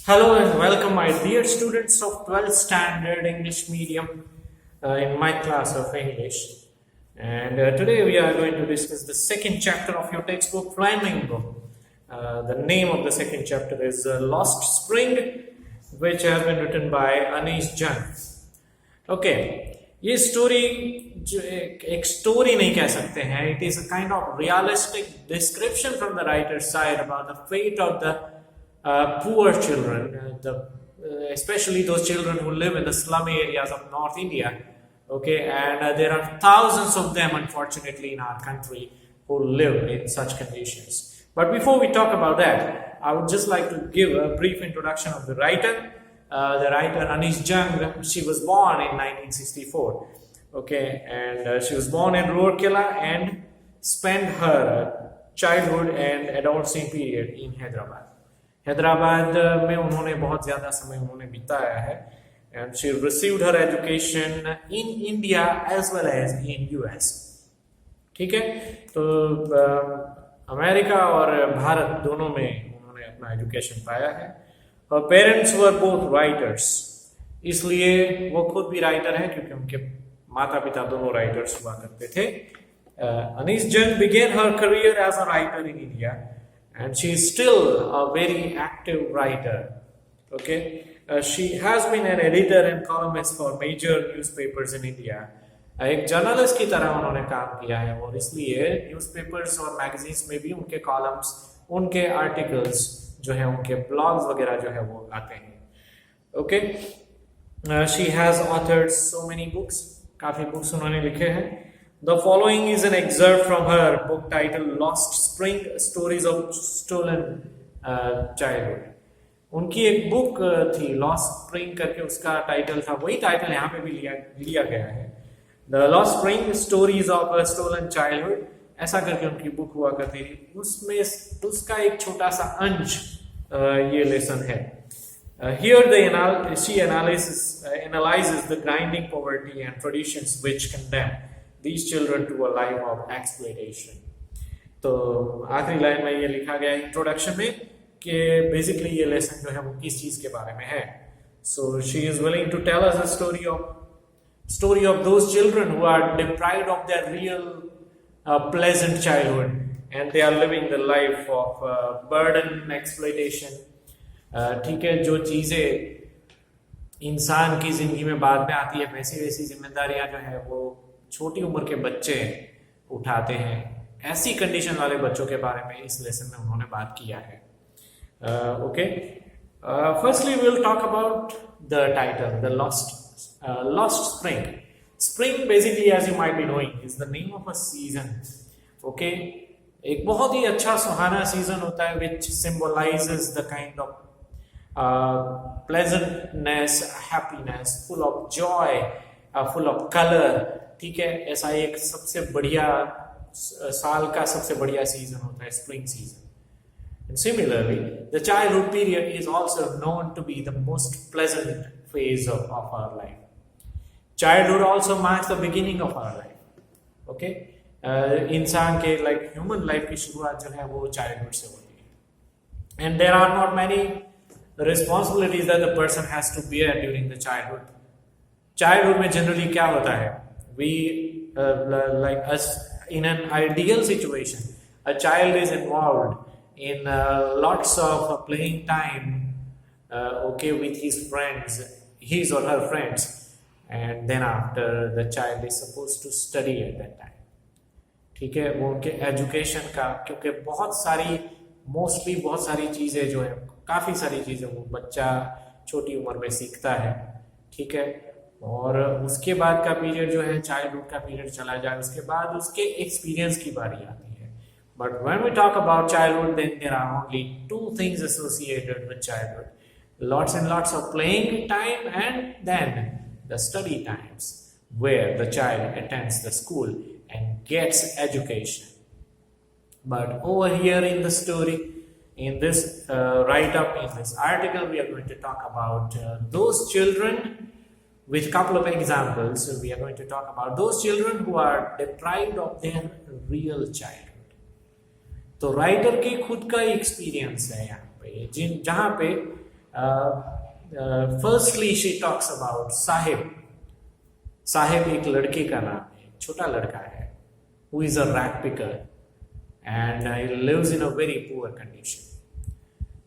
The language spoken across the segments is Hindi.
Hello and welcome, my dear students of 12th Standard English Medium in my class of English. And today we are going to discuss the second chapter of your textbook, Flamingo. The name of the second chapter is Lost Spring, which has been written by Anish Jung. Okay, ये स्टोरी एक स्टोरी नहीं कह सकते हैं. It is a kind of realistic description from the writer's side about the fate of the poor children, especially those children who live in the slum areas of North India. Okay, and there are thousands of them, unfortunately, in our country who live in such conditions. But before we talk about that, I would just like to give a brief introduction of the writer. The writer Anish Jung, she was born in 1964. Okay, and she was born in Rourkela and spent her childhood and adolescent period in Hyderabad. Hyderabad में उन्होंने बहुत ज़्यादा समय उन्होंने बिताया है. And she received her education in India as well as in US. ठीक है, तो अमेरिका और भारत दोनों में उन्होंने अपना एजुकेशन पाया है. और पेरेंट्स वर बोथ राइटर्स, इसलिए वो खुद भी राइटर हैं क्योंकि उनके माता पिता दोनों राइटर्स हुआ करते थे. Anees Jung began her career as a writer in India. And she is still a very active writer. Okay, she has been an editor and columnist for major newspapers in India. एक जर्नलिस्ट की तरह उन्होंने काम किया है और इसलिए न्यूज़पेपर्स और मैगजीन्स में भी उनके कॉलम्स, उनके आर्टिकल्स जो है, उनके ब्लॉग्स वगैरह जो है वो आते हैं. Okay, she has authored so many books. काफी बुक्स उन्होंने लिखे हैं. The following is an excerpt from her book titled Lost Spring, Stories of Stolen Childhood. उनकी एक बुक थी Lost Spring करके, उसका टाइटल था, वही टाइटल यहाँ पे भी लिया गया है, The Lost Spring, Stories of a Stolen Childhood, ऐसा करके उनकी बुक हुआ करती थी. उसमें उसका एक छोटा सा अंश ये लेसन है. Here she analyzes the grinding poverty and traditions which condemn these children to a life of exploitation. तो आखिरी लाइन में ये लिखा गया इंट्रोडक्शन में कि बेसिकली ये लेसन जो है वो किस चीज के बारे में है. So she is willing to tell us a story of those children who are deprived of their real pleasant childhood and they are living the life of burden, exploitation. ठीक है, जो चीजें इंसान की जिंदगी में बाद में आती है, वैसी जिम्मेदारियां जो है वो छोटी उम्र के बच्चे उठाते हैं. ऐसी कंडीशन वाले बच्चों के बारे में इस लेसन में उन्होंने बात किया है. Okay, firstly we will talk about the title, the lost spring. Spring basically, as you might be knowing, is the name of a season. Okay, एक बहुत ही अच्छा सुहाना सीजन होता है which symbolises the kind of pleasantness, happiness, full of joy, full of color. ठीक है, ऐसा एक सबसे बढ़िया साल का सबसे बढ़िया सीजन होता है spring season. And similarly, the childhood period is also known to be the most pleasant phase of our life. Childhood also marks the beginning of our life. Okay, इंसान के ह्यूमन लाइफ की शुरुआत जो है वो चाइल्डहुड से होती है. And there are not many responsibilities that the person has to bear during the childhood. Childhood में generally क्या होता है? We like us in an ideal situation, a child is involved in lots of playing time, okay, with his or her friends, and then after the child is supposed to study at that time. ठीक है, वो उनके एजुकेशन का, क्योंकि बहुत सारी चीजें जो है, काफी सारी चीजें वो बच्चा छोटी उम्र में सीखता है. ठीक है, और उसके बाद का पीरियड जो है, चाइल्डहुड का पीरियड चला जाए, उसके बाद उसके एक्सपीरियंस की बारी आती है. But when we talk about childhood, then there are only two things associated with childhood, lots and lots of playing time and then the study times where the child attends the school and gets education. But over here in the story, in this write-up, in this article, we are going to talk about those children with a couple of examples. So we are going to talk about those children who are deprived of their real childhood. तो राइटर के खुद का एक्सपीरियंस है यहाँ पे, जहाँ पे Firstly, she talks about Sahib. Sahib एक लड़के का नाम है, छोटा लड़का है, who is a rag picker and he lives in a very poor condition.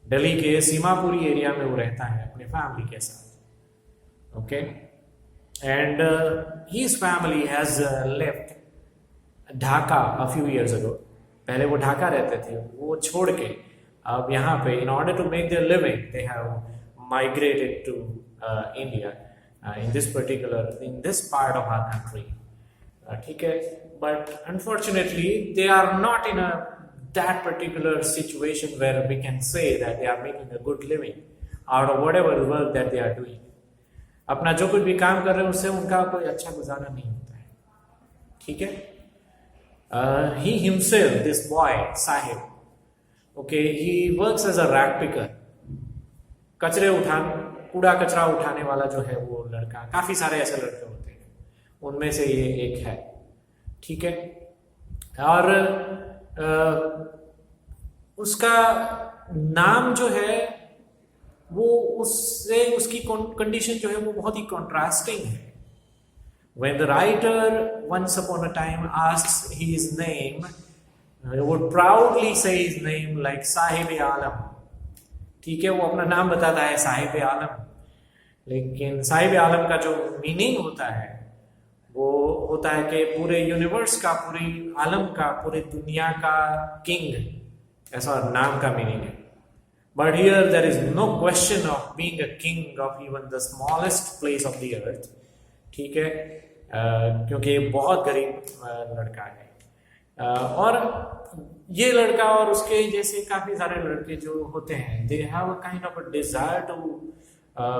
Delhi के सीमापुरी एरिया में वो रहता है अपने फैमिली के साथ. Okay, and his family has left Dhaka a few years ago. पहले वो ढाका रहते थे, वो छोड़ के अब यहाँ पे in order to make their living they have migrated to India. In this part of our country, ठीक है, but unfortunately they are not in that particular situation where we can say that they are making a good living out of whatever work that they are doing. अपना जो कुछ भी काम कर रहे हैं उससे उनका कोई अच्छा गुजारा नहीं होता है. ठीक है, he himself, this boy Sahib, okay, he works as a rag picker. कूड़ा कचरा उठाने वाला जो है वो लड़का, काफी सारे ऐसे लड़के होते हैं, उनमें से ये एक है. ठीक है, और उसका नाम जो है वो उससे उसकी कंडीशन जो है वो बहुत ही कॉन्ट्रास्टिंग है. When the writer once upon a time asks his name, he would proudly say his name like Sahib Alam. ठीक है, वो अपना नाम बताता है साहिब आलम, लेकिन साहिब आलम का जो मीनिंग होता है वो होता है कि पूरे यूनिवर्स का, पूरी आलम का, पूरी दुनिया का किंग, ऐसा नाम का मीनिंग है. But here there is no question of being a king of even the smallest place of the earth. ठीक है, क्योंकि बहुत गरीब लड़का है. और ये लड़का और उसके जैसे काफी सारे लड़के जो होते हैं, they have a kind of a desire to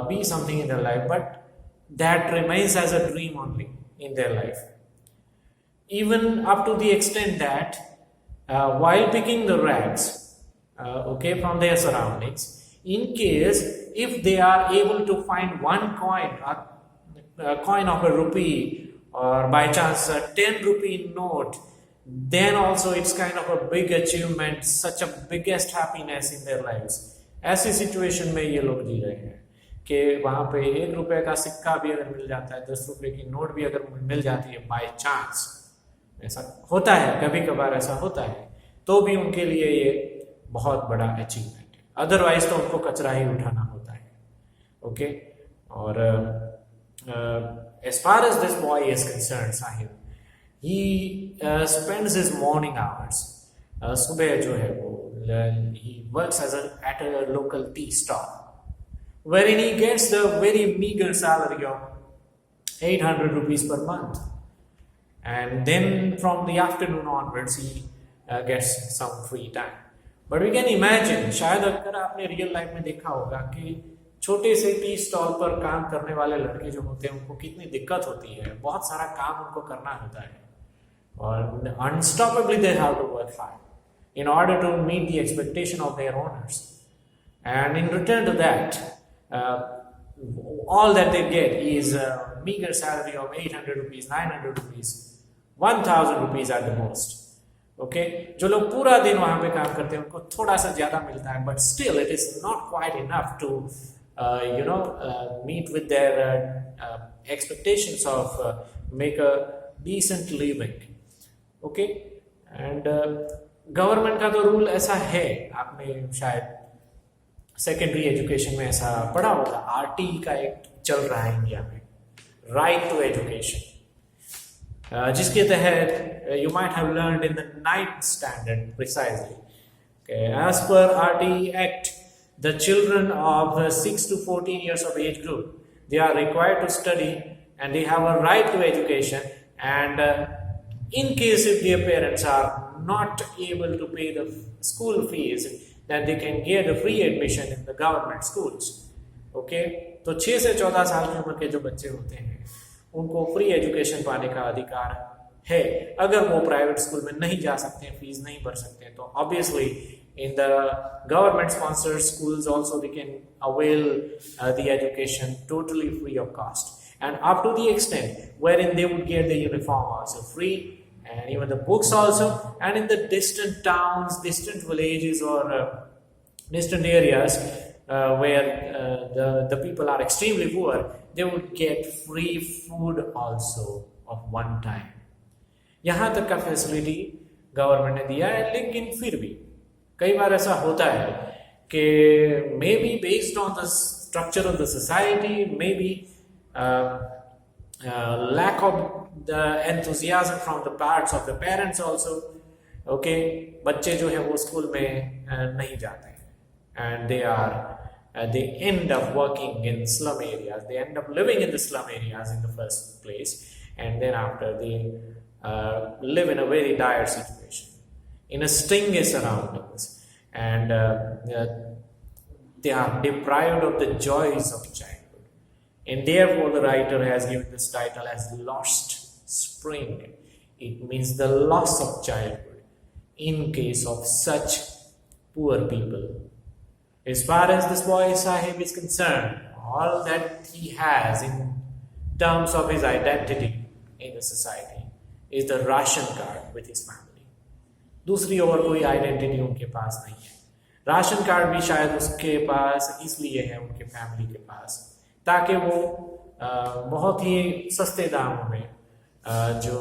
be something in their life, but that remains as a dream only in their life. Even up to the extent that while picking the rags, okay, from their surroundings, in case if they are able to find one coin, a coin of a rupee, or by chance a 10 rupee note, then also it's kind of a big achievement, such a biggest happiness in their lives. ऐसी सिचुएशन में ये लोग जी रहे हैं कि वहां पे 1 रुपए का सिक्का भी अगर मिल जाता है, 10 रुपए की नोट भी अगर मिल जाती है बाय चांस, ऐसा होता है कभी कभार, ऐसा होता है, तो भी उनके लिए ये बहुत बड़ा अचीवमेंट है. अदरवाइज तो उनको कचरा ही उठाना होता है. ओके, और as far as this boy is concerned, Sahib, he spends his morning hours. सुबह जो है वो he works at a local tea stall, wherein he gets the very meager salary of 800 rupees per month. And then from the afternoon onwards he gets some free time. But we can imagine, शायद अगर आपने रियल लाइफ में देखा होगा कि छोटे से टी स्टॉल पर काम करने वाले लड़के जो होते हैं उनको कितनी दिक्कत होती है, बहुत सारा काम उनको करना होता है, और unstoppably they have to work hard in order to meet the expectation of their owners. And in return to that, all that they get is a meager salary of 800 rupees, 900 rupees, 1000 rupees at the most. Okay, जो लोग पूरा दिन वहां पे काम करते हैं उनको थोड़ा सा ज्यादा मिलता है, but still it is not quite enough to meet with their expectations of make a decent living. Okay, and government का तो रूल ऐसा है, आपने शायद सेकेंडरी एजुकेशन में ऐसा पढ़ा होगा, आरटी का एक चल रहा है इंडिया में, राइट टू एजुकेशन, जिसके तहत you might have learned in the 9th standard precisely. Okay, as per RT Act, the children of 6 to 14 years of age group, they are required to study and they have a right to education, and in case if their parents are not able to pay the school fees, then they can get a free admission in the government schools. Okay, तो 6 से 14 साल की उम्र के जो बच्चे होते हैं उनको फ्री एजुकेशन पाने का अधिकार है. अगर वो प्राइवेट स्कूल में नहीं जा सकते हैं, फीस नहीं भर सकते हैं, तो obviously in the government sponsored schools also they can avail the education totally free of cost, and up to the extent wherein they would get the uniform also free, and even the books also. And in the distant towns, distant villages, or distant areas, where the people are extremely poor, they would get free food also of one time. यहाँ तक का फैसिलिटी गवर्नमेंट ने दिया है, लेकिन फिर भी कई बार ऐसा होता है कि may be based on the structure of the society, may be lack of the enthusiasm from the parts of the parents also. Okay, बच्चे जो है वो स्कूल में नहीं जाते हैं, and they end up working in slum areas, they end up living in the slum areas in the first place, and then after they live in a very dire situation, in a stingy surroundings, and they are deprived of the joys of childhood. And therefore the writer has given this title as Lost Spring. It means the loss of childhood in case of such poor people. As far as this boy Sahib is concerned, all that he has in terms of his identity in the society is the ration card with his family. दूसरी और कोई आइडेंटिटी उनके पास नहीं है. राशन कार्ड भी शायद उसके पास इसलिए है, उनके फैमिली के पास, ताकि वो बहुत ही सस्ते दामों में जो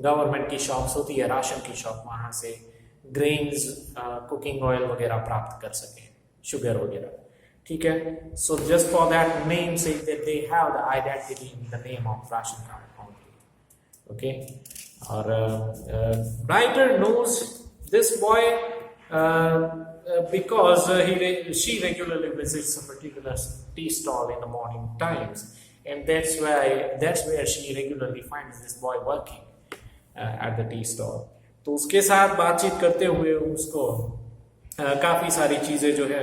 गवर्नमेंट की शॉप्स होती है, राशन की शॉप, वहाँ से ग्रेन्स, कुकिंग ऑयल वगैरह प्राप्त कर सकें, शुगर वगैरह. ठीक है. So just for that name से that they have the identity in the name of ration card only. Okay. और writer knows this boy because she regularly visits a particular tea stall in the morning times, and that's where she regularly finds this boy working at the tea stall. तो उसके साथ बातचीत करते हुए उसको काफ़ी सारी चीज़ें जो है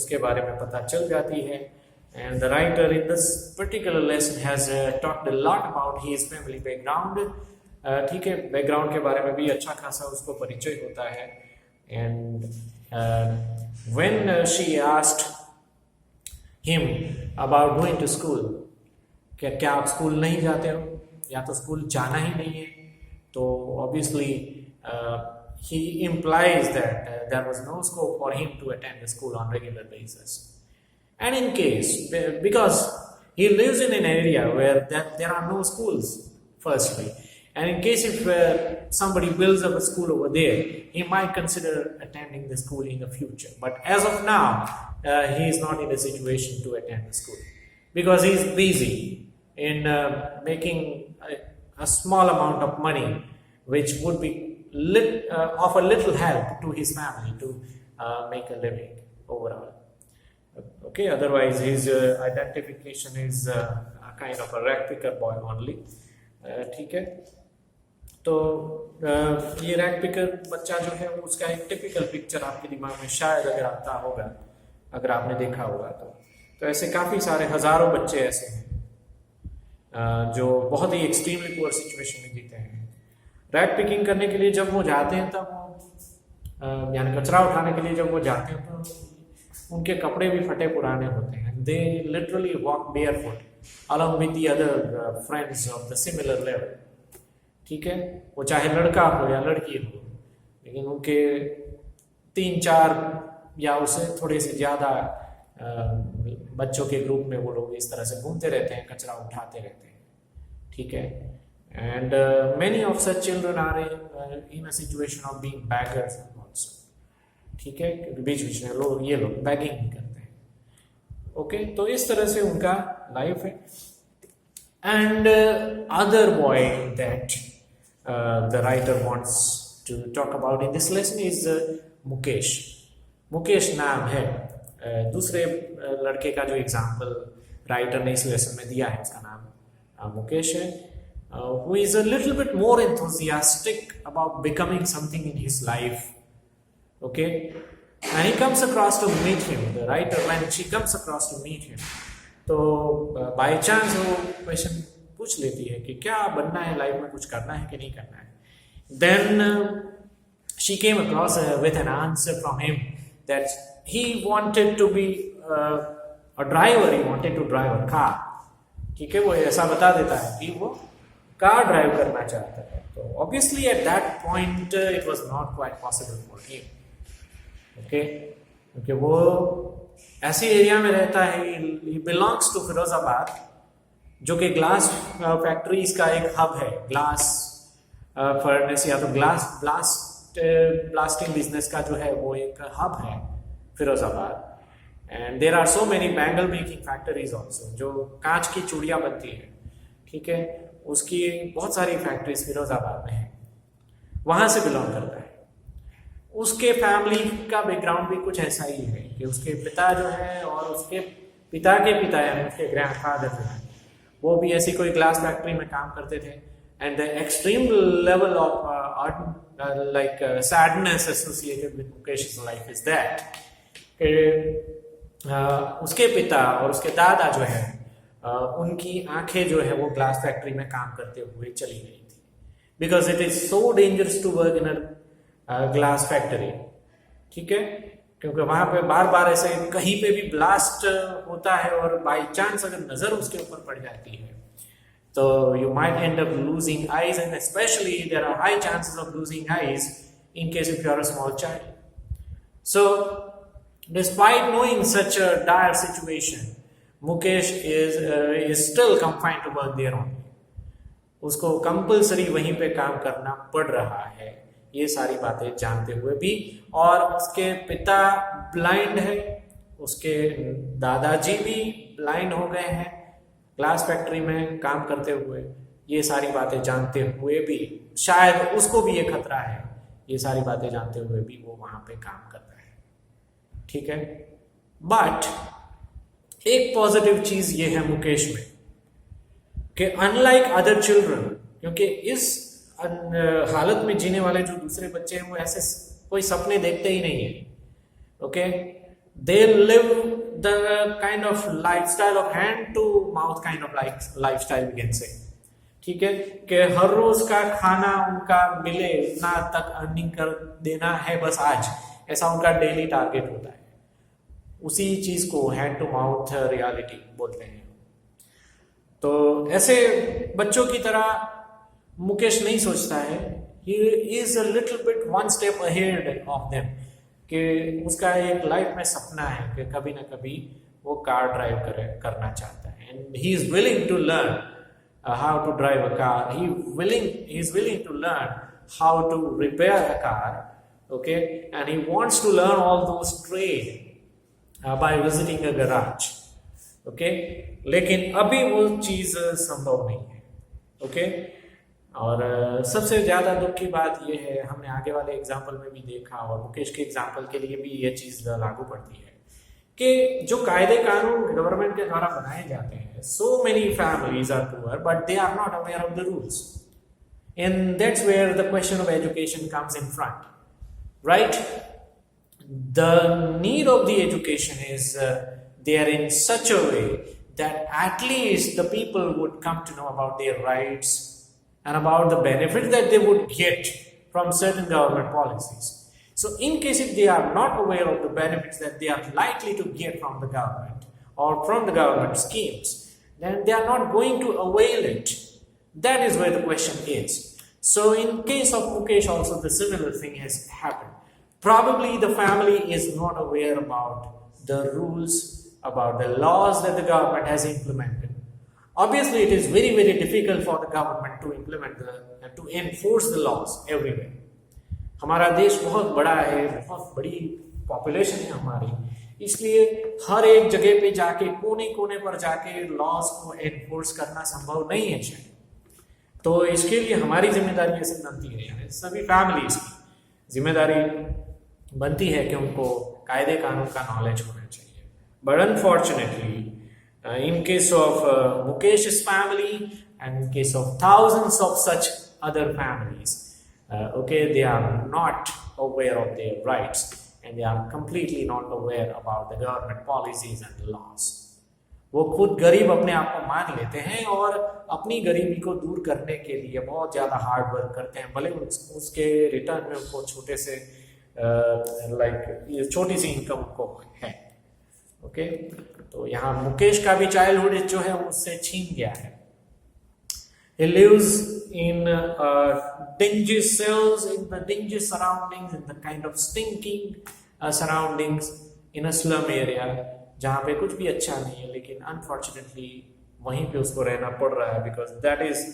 उसके बारे में पता चल जाती है. And the writer in this particular lesson has talked a lot about his family background. ठीक है, बैकग्राउंड के बारे में भी अच्छा खासा उसको परिचय होता है. And when she asked him about going to school, क्या आप स्कूल नहीं जाते हो, या तो स्कूल जाना ही नहीं है, तो obviously he implies that there was no scope for him to attend the school on regular basis. And in case, because he lives in an area where there are no schools firstly, and in case if somebody builds up a school over there, he might consider attending the school in the future. But as of now, he is not in a situation to attend the school because he is busy in making a small amount of money, which would be of a little help to his family to make a living overall. Okay, otherwise his identification is a kind of a rag picker boy only. ठीक है. तो ये रैग पिकर बच्चा जो है उसका एक टिपिकल पिक्चर आपके दिमाग में शायद अगर आता होगा, अगर आपने देखा होगा तो ऐसे काफ़ी सारे हज़ारों बच्चे ऐसे हैं जो बहुत ही एक्सट्रीमली पुअर सिचुएशन में जीते हैं. रैग पिकिंग करने के लिए जब वो जाते हैं, तब वो यानी कचरा उठाने के लिए जब वो जाते हैं, तो उनके कपड़े भी फटे पुराने होते हैं. They literally walk barefoot along with the other friends of the similar level. ठीक है, वो चाहे लड़का हो या लड़की हो, लेकिन उनके 3-4 या उससे थोड़े से ज़्यादा बच्चों के ग्रुप में वो लोग इस तरह से घूमते रहते हैं, कचरा उठाते रहते हैं. ठीक है. And many of such children are in a situation of being beggars also. ठीक है, बीच बीच में ये लोग बैगिंग भी करते हैं. ओके. तो इस तरह से उनका लाइफ है. And other boy that the writer wants to talk about in this lesson is Mukesh. Mukesh नाम है दूसरे लड़के का जो एग्जाम्पल राइटर ने इस लेसन में दिया है, उसका नाम मुकेश है. who is a little bit more enthusiastic about becoming something in his life. Okay, and he comes across to meet him, the writer, when she comes across to meet him, तो बाई चांस वो क्वेश्चन पूछ लेती है कि क्या बनना है लाइफ में, कुछ करना है कि नहीं करना है. Then she came across with an answer from him that he wanted to be a driver, he wanted to drive a car. ठीक है, वो ऐसा बता देता है कि वो कार ड्राइव करना चाहता है. तो obviously at that point it was not quite possible for him. Okay, क्योंकि वो ऐसे एरिया में रहता है, ही बिलोंग्स टू फिरोजाबाद, जो कि ग्लास फैक्ट्रीज का एक हब है, ग्लास फर्नेस या तो ब्लास्टिंग बिजनेस का जो है वो एक हब है Firozabad. And there are so many bangle making factories also, जो कांच की चूड़ियाँ बनती है, ठीक है, उसकी बहुत सारी फैक्ट्रीज फिरोजाबाद में है, वहाँ से बिलोंग करता है। उसके फैमिली का बैकग्राउंड भी कुछ ऐसा ही है कि उसके पिता जो है और उसके पिता के पिता यानी उसके ग्रैंडफादर जो है वो भी ऐसी कोई ग्लास फैक्ट्री में काम करते थे। And the extreme level of like sadness associated with Mukesh life is that उसके पिता और उसके दादा जो है उनकी आंखें जो है वो ग्लास फैक्ट्री में काम करते हुए चली गई थी, because it is so dangerous to work in a glass factory, ठीक है, क्योंकि वहां पे बार बार ऐसे कहीं पे भी ब्लास्ट होता है और बाई चांस अगर नजर उसके ऊपर पड़ जाती है तो you might end up losing eyes, and specially there are high chances of losing eyes in case if you are a small child. So despite knowing such a dire situation, Mukesh is still confined to work there only. उसको कंपल्सरी वहीं पे काम करना पड़ रहा है, ये सारी बातें जानते हुए भी. और उसके पिता ब्लाइंड है, उसके दादाजी भी ब्लाइंड हो गए हैं ग्लास फैक्ट्री में काम करते हुए. ये सारी बातें जानते हुए भी शायद उसको भी ये खतरा है, ये सारी बातें जानते हुए भी वो वहां पे काम करता है, ठीक है. बट एक पॉजिटिव चीज ये है मुकेश में कि अनलाइक अदर चिल्ड्रन, क्योंकि इस हालत में जीने वाले जो दूसरे बच्चे हैं वो ऐसे कोई सपने देखते ही नहीं है. Okay, they live the kind of lifestyle of hand to mouth kind of lifestyle we can say, ठीक है, कि हर रोज का खाना उनका मिले उतना तक अर्निंग कर देना है बस आज, ऐसा उनका डेली टारगेट होता है. उसी चीज को हैंड टू माउथ रियलिटी बोलते हैं. तो ऐसे बच्चों की तरह मुकेश नहीं सोचता है, he is a little bit one step ahead of them, कि उसका एक लाइफ में सपना है कि कभी ना कभी वो कार ड्राइव करना चाहता है. And he is willing to learn how to drive a car. He is willing to learn how to repair a car, okay, and he wants to learn all those trade by visiting a garage, okay. लेकिन अभी वो चीज संभव नहीं है, okay. और सबसे ज्यादा दुख की बात ये है, हमने आगे वाले एग्जाम्पल में भी देखा और मुकेश के एग्जाम्पल के लिए भी ये चीज लागू पड़ती है कि जो कायदे कानून गवर्नमेंट के द्वारा बनाए जाते हैं, so many families are poor but they are not aware of the rules, and that's where the question of education comes in front, right. The need of the education is there in such a way that at least the people would come to know about their rights and about the benefits that they would get from certain government policies. So in case if they are not aware of the benefits that they are likely to get from the government or from the government schemes, then they are not going to avail it. That is where the question is. So in case of Mukesh also the similar thing has happened. Probably the family is not aware about the rules, about the laws that the government has implemented. Obviously it is very very difficult for the government to implement to enforce the laws everywhere. हमारा देश बहुत बड़ा है, बहुत बड़ी पॉपुलेशन है हमारी, इसलिए हर एक जगह पे जाके कोने कोने पर जाके लॉज को एनफोर्स करना संभव नहीं है शायद. तो इसके लिए हमारी जिम्मेदारी ऐसे बनती है, यानी सभी फैमिलीज की जिम्मेदारी बनती है कि उनको कायदे कानून का नॉलेज होना चाहिए. But unfortunately in case of Mukesh's family and in case of thousands of such other families, okay, they are not aware of their rights and they are completely not aware about the government policies and the laws. वो खुद गरीब अपने आप को मान लेते हैं और अपनी गरीबी को दूर करने के लिए बहुत ज़्यादा हार्ड वर्क करते हैं, भले उसके रिटर्न में उनको छोटे से लाइक छोटी सी इनकम उनको है, ओके. तो यहाँ मुकेश का भी चाइल्डहुड जो है उससे छीन गया है. He lives in dingy cells, in the dingy surroundings, in the kind of stinking surroundings in a slum area जहाँ पे कुछ भी अच्छा नहीं है, लेकिन अनफॉर्चुनेटली वहीं पे उसको रहना पड़ रहा है because that is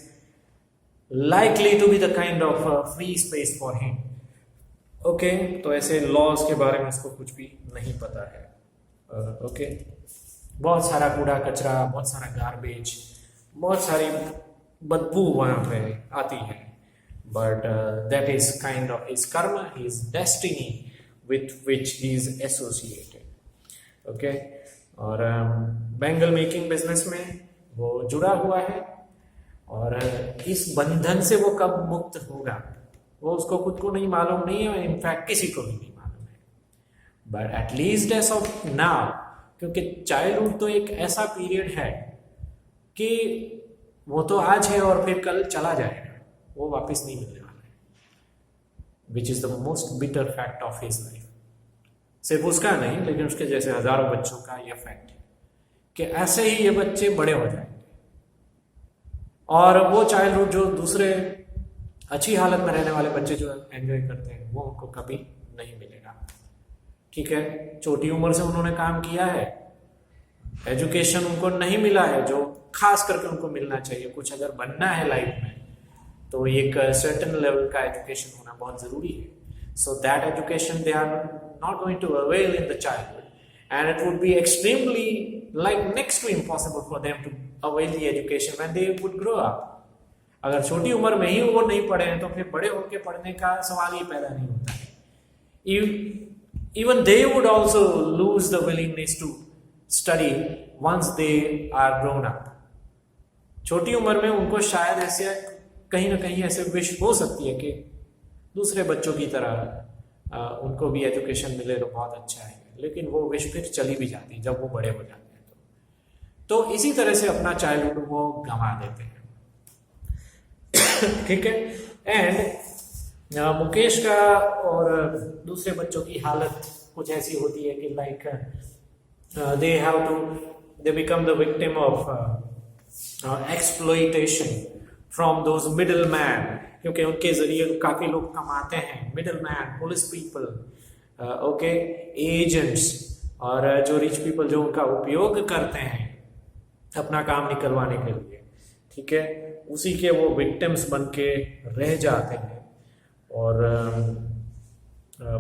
likely to be the kind of free space for him. Okay तो ऐसे लॉज के बारे में उसको कुछ भी नहीं पता है. ओके बहुत सारा कूड़ा कचरा, बहुत सारा गार्बेज, बहुत सारी बदबू वहाँ पे आती है. But that is kind of his karma, his destiny with which he is associated. Okay और बैंगल मेकिंग बिजनेस में वो जुड़ा हुआ है और इस बंधन से वो कब मुक्त होगा वो उसको खुद को नहीं मालूम नहीं है, इनफैक्ट किसी को भी नहीं मालूम है. But at least as of now, क्योंकि चाइल्डहुड तो एक ऐसा पीरियड है कि वो तो आज है और फिर कल चला जाएगा, वो वापस नहीं मिलने वाला है. Which is the most bitter fact of his life. सिर्फ उसका नहीं, लेकिन उसके जैसे हजारों बच्चों का यह फैक्ट है कि ऐसे ही ये बच्चे बड़े हो जाएंगे और वो चाइल्डहुड जो दूसरे अच्छी हालत में रहने वाले बच्चे जो एंजॉय करते हैं वो उनको कभी नहीं मिलेगा. ठीक है, छोटी उम्र से उन्होंने काम किया है, एजुकेशन उनको नहीं मिला है जो खास करके उनको मिलना चाहिए. कुछ अगर बनना है लाइफ में तो एक सर्टेन लेवल का एजुकेशन होना बहुत जरूरी है. So that education they are not going to avail in the childhood and it would be extremely like next to impossible for them to avail the education when they would grow up. अगर छोटी उम्र में ही वो नहीं पढ़े हैं तो फिर बड़े होकर पढ़ने का सवाल ही पैदा नहीं होता है. Even they would also lose the willingness to study once they are grown up. छोटी उम्र में उनको शायद ऐसे कहीं ना कहीं ऐसे विश हो सकती है कि दूसरे बच्चों की तरह उनको भी एजुकेशन मिले तो बहुत अच्छा है, लेकिन वो विश फिर चली भी जाती है जब वो बड़े हो जाते हैं. तो इसी तरह से अपना चाइल्डहुड वो गंवा देते हैं. ठीक है. एंड मुकेश का और दूसरे बच्चों की हालत कुछ ऐसी होती है कि like they become the victim of exploitation from those middle man, क्योंकि उनके जरिए काफी लोग कमाते हैं. Middle man, police people, okay, agents और जो रिच पीपल जो उनका उपयोग करते हैं अपना काम निकलवाने के लिए. ठीक है, उसी के वो विक्टिम्स बन के रह जाते हैं. और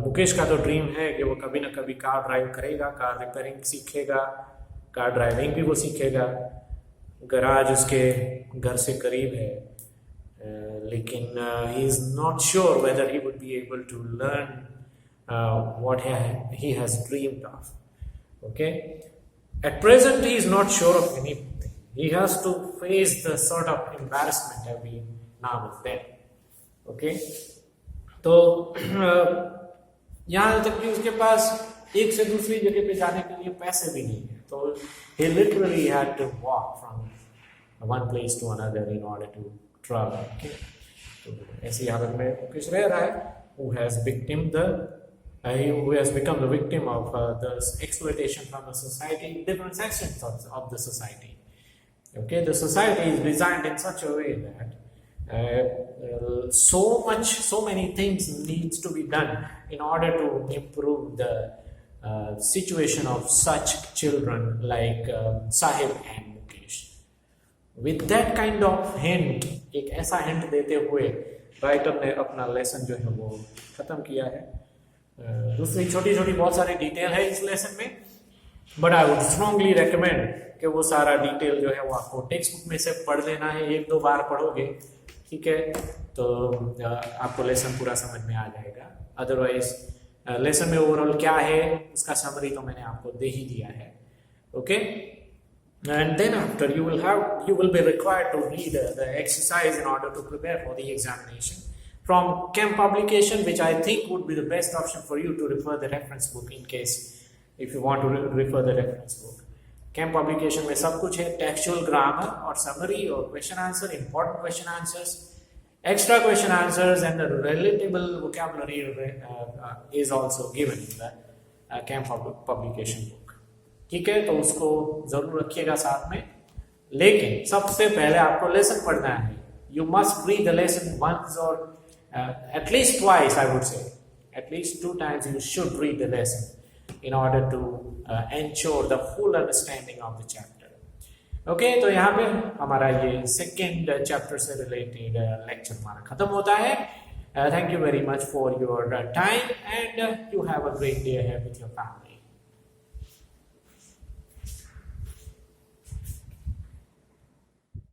मुकेश का तो ड्रीम है कि वो कभी ना कभी कार ड्राइव करेगा, कार रिपेयरिंग सीखेगा, कार ड्राइविंग भी वो सीखेगा. गराज उसके घर से करीब है, लेकिन he is not sure whether he would be able to learn what he has dreamed of. Okay, at present he is not sure of anything. He has to face the sort of embarrassment every now and then. Okay, तो यहाँ तक कि उसके पास एक से दूसरी जगह पे जाने के लिए पैसे भी नहीं है, तो he literally had to walk from one place to another in order to travel. Okay, तो ऐसी हालत में मुकेश रह रहा है, who has become the victim of the exploitation from the society, different sections of the society. Okay, the society is designed in such a way that so many things needs to be done in order to improve the situation of such children like Sahib and Mukesh. With that kind of hint, एक ऐसा hint देते हुए राइटर ने अपना लेसन जो है वो खत्म किया है. दूसरी छोटी छोटी बहुत सारी डिटेल है इस लेसन में, but I would strongly recommend कि वो सारा डिटेल जो है वो आपको टेक्स्ट बुक में से पढ़ लेना है. 1-2 बार पढ़ोगे, ठीक है, तो आपको लेसन पूरा समझ में आ जाएगा. अदरवाइज लेसन में ओवरऑल क्या है उसका समरी तो मैंने आपको दे ही दिया है. Okay, and then after you will be required to read the exercise in order to prepare for the examination from Kemp publication, which I think would be the best option for you to refer the reference book in case if you want to refer the reference book. Kemp publication में सब कुछ है, textual grammar और summary और question answer, important question answers, extra question answers and the relatable vocabulary is also given in the Kemp publication book. ठीक है, तो उसको जरूर रखिएगा साथ में. लेकिन सबसे पहले आपको लेसन पढ़ना है. You must read the lesson once or at least twice, I would say. At least 2 times you should read the lesson. in order to ensure the full understanding of the chapter. Okay तो यहाँ पे हमारा ये सेकेंड चैप्टर से रिलेटेड लेक्चर हमारा खत्म होता है. Thank you very much for your time, and you have a great day ahead with your family.